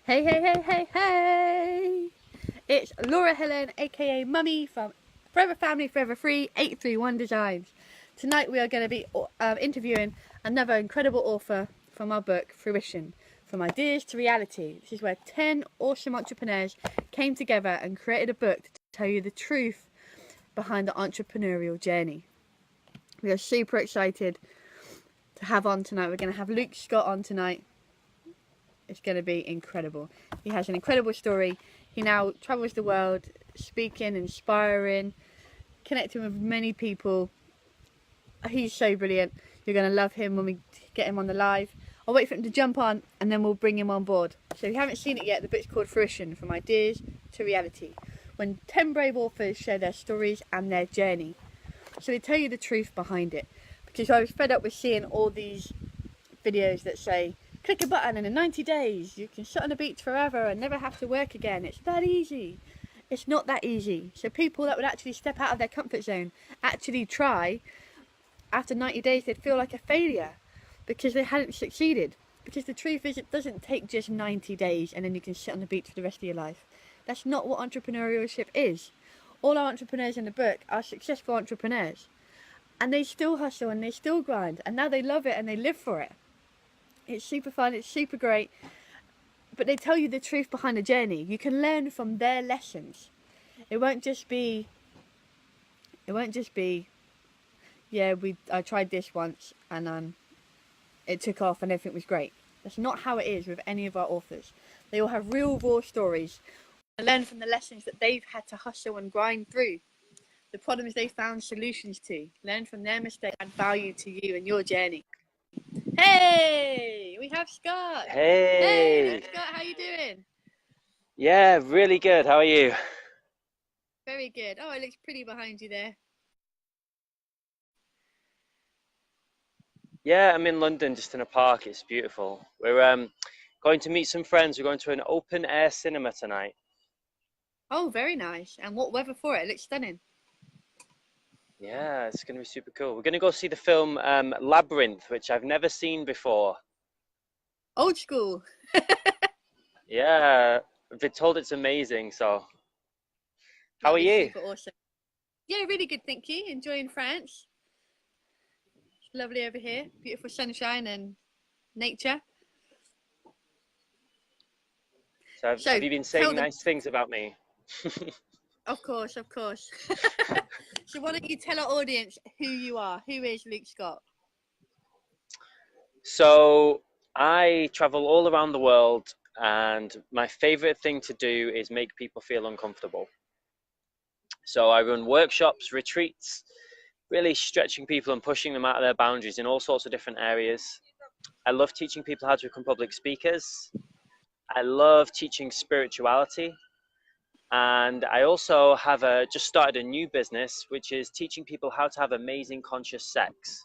Hey, hey, hey, hey, hey! It's Laura Helen, aka Mummy from Forever Family, Forever Free, 831 Designs. Tonight we are going to be interviewing another incredible author from our book, Fruition, From Ideas to Reality. This is where 10 awesome entrepreneurs came together and created a book to tell you the truth behind the entrepreneurial journey. We are super excited to have on tonight. We're going to have Luke Scott on tonight. It's going to be incredible. He has an incredible story. He now travels the world speaking, inspiring, connecting with many people. He's so brilliant. You're going to love him when we get him on the live. I'll wait for him to jump on and then we'll bring him on board. So if you haven't seen it yet, the book's called Fruition, From Ideas to Reality. When 10 brave authors share their stories and their journey. So they tell you the truth behind it. Because I was fed up with seeing all these videos that say, click a button and in 90 days you can sit on the beach forever and never have to work again. It's that easy. It's not that easy. So people that would actually step out of their comfort zone, actually try, after 90 days they'd feel like a failure because they hadn't succeeded. Because the truth is, it doesn't take just 90 days and then you can sit on the beach for the rest of your life. That's not what entrepreneurship is. All our entrepreneurs in the book are successful entrepreneurs. And they still hustle and they still grind. And now they love it and they live for it. It's super fun, it's super great. But they tell you the truth behind the journey. You can learn from their lessons. It won't just be, yeah, I tried this once and it took off and everything was great. That's not how it is with any of our authors. They all have real raw stories. And learn from the lessons that they've had to hustle and grind through. The problems they found solutions to. Learn from their mistakes and value to you and your journey. Hey, we have Scott. Hey, Hey, Scott, how you doing? yeah, really good. How are you? Very good. Oh, it looks pretty behind you there. Yeah, I'm in London, just in a park. It's beautiful. We're going to meet some friends. We're going to an open air cinema tonight. Oh, very nice. And what weather for it? It looks stunning. Yeah, it's going to be super cool. We're going to go see the film Labyrinth, which I've never seen before. Old school. Yeah, I've been told it's amazing. So, how That'll are be you? super awesome. Yeah, really good, thank you. Enjoying France. It's lovely over here. Beautiful sunshine and nature. So, have So, you been tell saying them, nice things about me? of course, of course. So, why don't you tell our audience who you are? Who is Luke Scott? So, I travel all around the world, and my favorite thing to do is make people feel uncomfortable. So I run workshops, retreats, really stretching people and pushing them out of their boundaries in all sorts of different areas. I love teaching people how to become public speakers. I love teaching spirituality. And I also have just started a new business, which is teaching people how to have amazing conscious sex.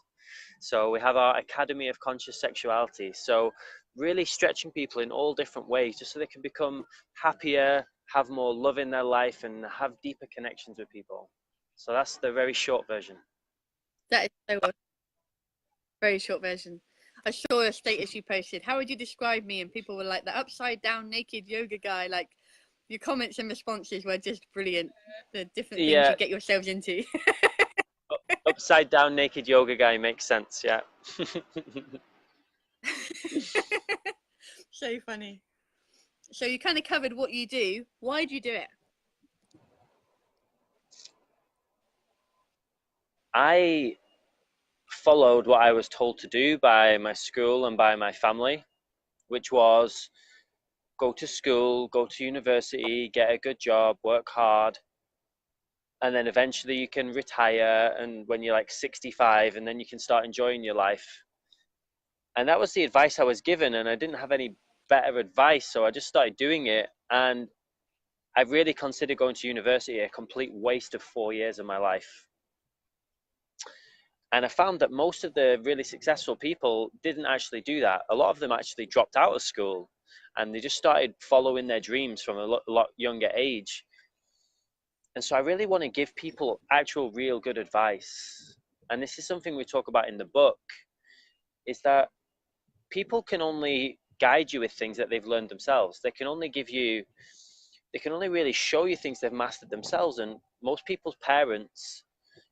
So we have our Academy of Conscious Sexuality. So really stretching people in all different ways, just so they can become happier, have more love in their life, and have deeper connections with people. So that's the very short version. That is so awesome. Very short version. I saw a status you posted. How would you describe me? And people were like, the upside down naked yoga guy. Like, your comments and responses were just brilliant. The different things Yeah, you get yourselves into. upside down naked yoga guy makes sense. Yeah. So funny. So you kind of covered what you do. Why do you do it? I followed what I was told to do by my school and by my family, which was go to school, go to university, get a good job, work hard, and then eventually you can retire and when you're like 65 and then you can start enjoying your life. And that was the advice I was given, and I didn't have any better advice, so I just started doing it. And I really considered going to university a complete waste of 4 years of my life. And I found that most of the really successful people didn't actually do that. A lot of them actually dropped out of school and they just started following their dreams from a lot younger age. And so I really want to give people actual, real good advice. And this is something we talk about in the book, is that people can only guide you with things that they've learned themselves. They can only really show you things they've mastered themselves. And most people's parents,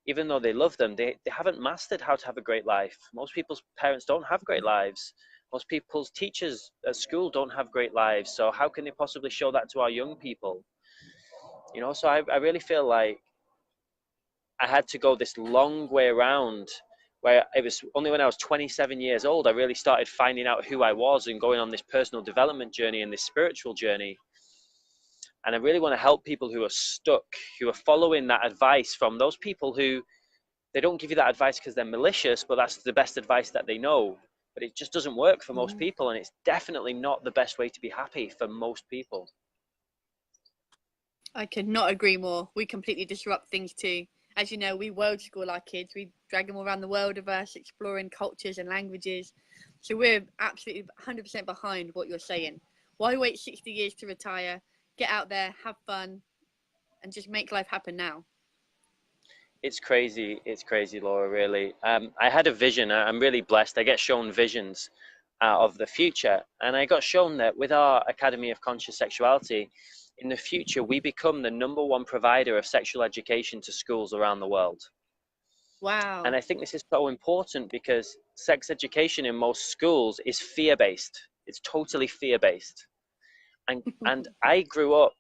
even though they love them, they haven't mastered how to have a great life. Most people's parents don't have great lives. Most people's teachers at school don't have great lives. So how can they possibly show that to our young people? So I really feel like I had to go this long way around, where it was only when I was 27 years old I really started finding out who I was and going on this personal development journey and this spiritual journey. And I really want to help people who are stuck, who are following that advice from those people who, they don't give you that advice because they're malicious, but that's the best advice that they know. But it just doesn't work for most people, and it's definitely not the best way to be happy for most people. I could not agree more. We completely disrupt things too. As you know, we world school our kids. We drag them all around the world of us, exploring cultures and languages. So we're absolutely 100% behind what you're saying. Why wait 60 years to retire? Get out there, have fun, and just make life happen now. It's crazy, Laura, really. I had a vision. I'm really blessed. I get shown visions of the future, and I got shown that with our Academy of Conscious Sexuality, in the future we become the #1 provider of sexual education to schools around the world. Wow. And I think this is so important because sex education in most schools is fear-based. It's totally fear-based. And I grew up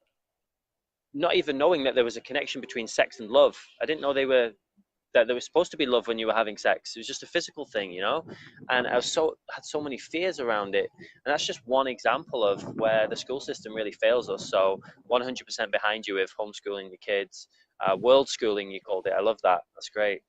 not even knowing that there was a connection between sex and love. I didn't know that there was supposed to be love when you were having sex. It was just a physical thing, and I had so many fears around it. And that's just one example of where the school system really fails us. So 100% behind you with homeschooling the kids. World schooling, you called it. I love that. That's great.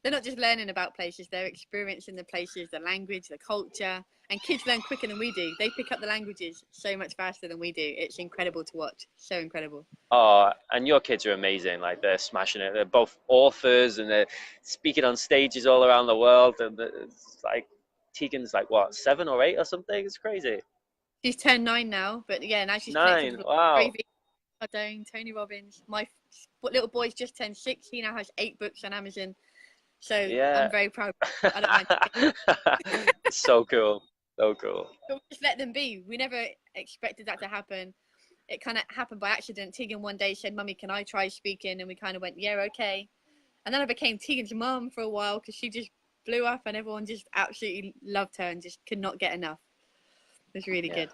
They're not just learning about places, they're experiencing the places, the language, the culture. And kids learn quicker than we do. They pick up the languages so much faster than we do. It's incredible to watch. So incredible. Oh, and your kids are amazing. Like, they're smashing it. They're both authors and they're speaking on stages all around the world. And it's like, Tegan's like, what, 7 or 8 or something? It's crazy. She's turned 9 now, but yeah, now she's 9. connected with Wow. Cardone, Tony Robbins. My little boy's just turned 6. He now has 8 books on Amazon. So Yeah. I'm very proud. I don't mind. So cool. So cool. But we just let them be. We never expected that to happen. It kind of happened by accident. Tegan one day said, "Mummy, can I try speaking?" And we kind of went, "Yeah, okay." And then I became Tegan's mum for a while because she just blew up and everyone just absolutely loved her and just could not get enough. It was really good.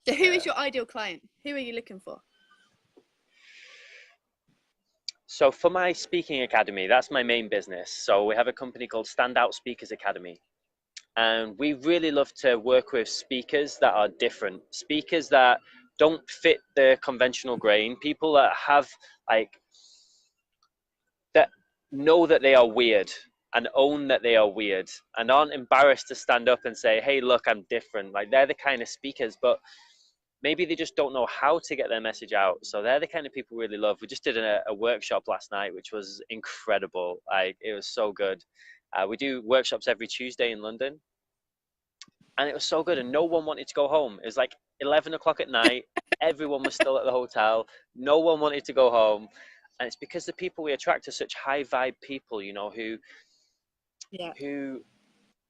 So who is your ideal client? Who are you looking for? So for my speaking academy, that's my main business. So we have a company called Standout Speakers Academy. And we really love to work with speakers that are different, speakers that don't fit the conventional grain, people that have, like, that know that they are weird and own that they are weird and aren't embarrassed to stand up and say, hey, look, I'm different. Like, they're the kind of speakers, but maybe they just don't know how to get their message out. So they're the kind of people we really love. We just did a workshop last night, which was incredible. Like, it was so good. We do workshops every Tuesday in London, and it was so good, and no one wanted to go home. It was like 11 o'clock at night. Everyone was still at the hotel. No one wanted to go home. And it's because the people we attract are such high vibe people, who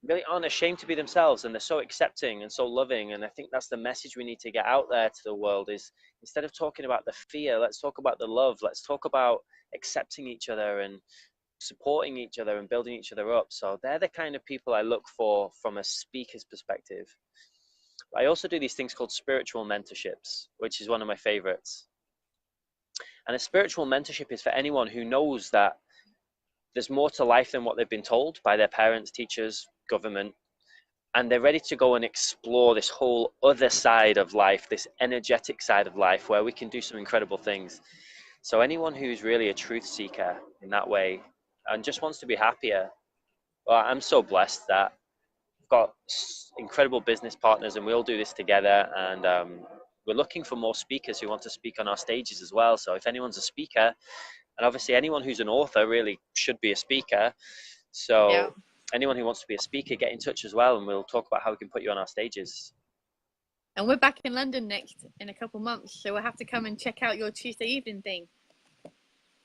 really aren't ashamed to be themselves, and they're so accepting and so loving. And I think that's the message we need to get out there to the world, is instead of talking about the fear, let's talk about the love. Let's talk about accepting each other and supporting each other and building each other up. So they're the kind of people I look for from a speaker's perspective. I also do these things called spiritual mentorships, which is one of my favorites. And a spiritual mentorship is for anyone who knows that there's more to life than what they've been told by their parents, teachers, government, and they're ready to go and explore this whole other side of life, this energetic side of life, where we can do some incredible things. So anyone who's really a truth seeker in that way and just wants to be happier, well, I'm so blessed that I've got incredible business partners and we all do this together. And we're looking for more speakers who want to speak on our stages as well. So if anyone's a speaker, and obviously anyone who's an author really should be a speaker. So anyone who wants to be a speaker, get in touch as well, and we'll talk about how we can put you on our stages. And we're back in London next in a couple months, so we'll have to come and check out your Tuesday evening thing.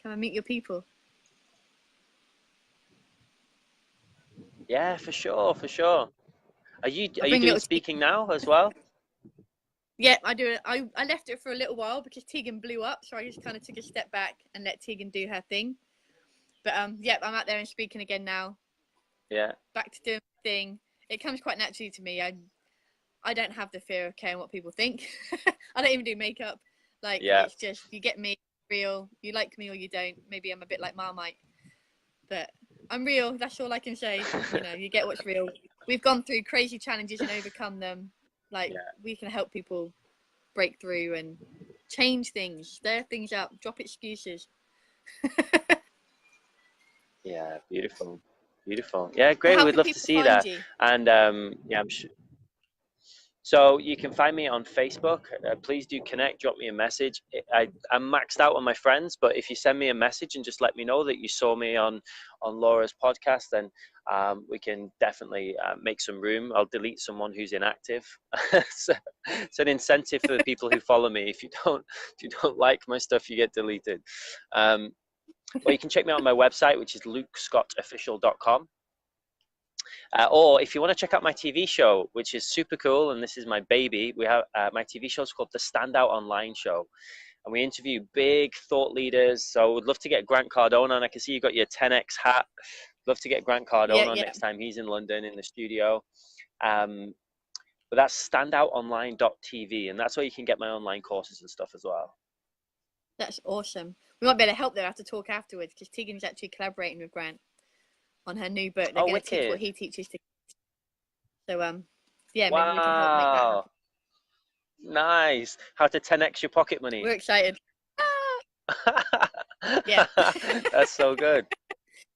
Come and meet your people. Yeah, for sure, for sure. Are you I bring doing little. speaking now as well? Yeah, I do it. I left it for a little while because Tegan blew up, so I just kind of took a step back and let Tegan do her thing. But yeah, I'm out there and speaking again now. Yeah. Back to doing my thing. It comes quite naturally to me. I don't have the fear of caring what people think. I don't even do makeup. Like Yeah. it's just you get me real. You like me or you don't. Maybe I'm a bit like Marmite, but I'm real. That's all I can say. You know, you get what's real. We've gone through crazy challenges and overcome them. Like Yeah. we can help people break through and change things, stir things up, drop excuses. Yeah, beautiful. Beautiful. Yeah, So great. how We'd can love to people see find that. you? And yeah, I'm sure. So you can find me on Facebook. Please do connect, drop me a message. I'm maxed out on my friends, but if you send me a message and just let me know that you saw me on Laura's podcast, then we can definitely make some room. I'll delete someone who's inactive. So it's an incentive for the people who follow me. If you don't like my stuff, you get deleted. Or you can check me out on my website, which is lukescottofficial.com. Or if you want to check out my TV show, which is super cool, and this is my baby, we have my TV show is called The Standout Online Show, and we interview big thought leaders. So we'd love to get Grant Cardone on. I can see you got your 10x hat. Love to get Grant Cardone Yeah, on yeah, next time he's in London in the studio. Um, but that's standoutonline.tv, and that's where you can get my online courses and stuff as well. that's awesome. We might be able to help there. I have to talk afterwards because Tegan's actually collaborating with Grant on her new book. They're Oh, going to teach what wicked! he teaches to. So yeah, maybe we can help make that Wow, happen. nice. How to 10x your pocket money. We're excited. Yeah. That's so good.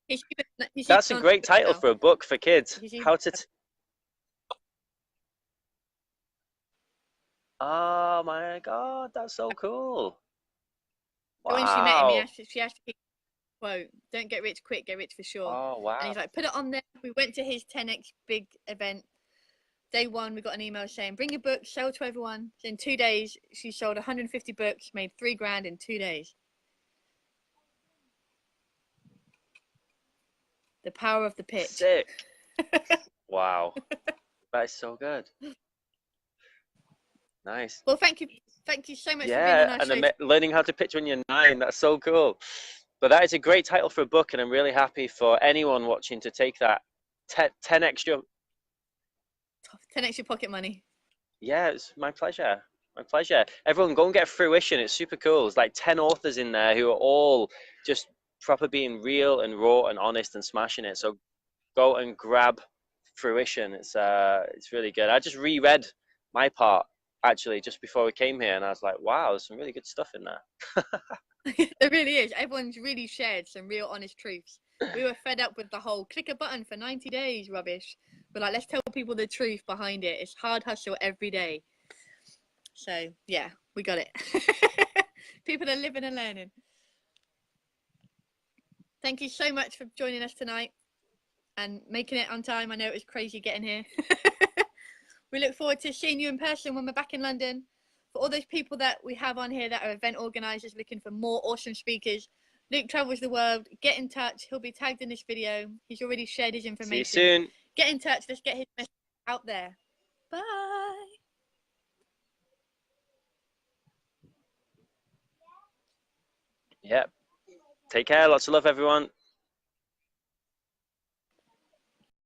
He's even That's a on great title now. for a book for kids. He's even. How to. Oh my God, that's so cool. So when she met him, Wow. she asked him, quote, "Don't get rich quick, get rich for sure." Oh And wow. he's like, "Put it on there." We went to his 10x big event. Day one, we got an email saying, "Bring your book, sell to everyone." So in 2 days, she sold 150 books, made $3,000 in 2 days. The power of the pitch. Sick. Wow. That is so good. Nice. Well, thank you so much for being on Yeah, our and show. learning how to pitch when you're 9. That's so cool. But that is a great title for a book, and I'm really happy for anyone watching to take that 10 extra. 10x your pocket money. Yeah, it's my pleasure. My pleasure. Everyone, go and get Fruition. It's super cool. There's like 10 authors in there who are all just proper being real and raw and honest and smashing it. So go and grab Fruition. It's really good. I just reread my part actually just before we came here, and I was like, wow, there's some really good stuff in there. There really is. Everyone's really shared some real honest truths. We were fed up with the whole click a button for 90 days rubbish. But like, let's tell people the truth behind it. It's hard hustle every day. So yeah, we got it. People are living and learning. Thank you so much for joining us tonight and making it on time. I know it was crazy getting here. We look forward to seeing you in person when we're back in London. For all those people that we have on here that are event organisers looking for more awesome speakers, Luke travels the world. Get in touch. He'll be tagged in this video. He's already shared his See you information. soon. Get in touch. Let's get his message out there. Bye. Yep. Take care. Lots of love, everyone.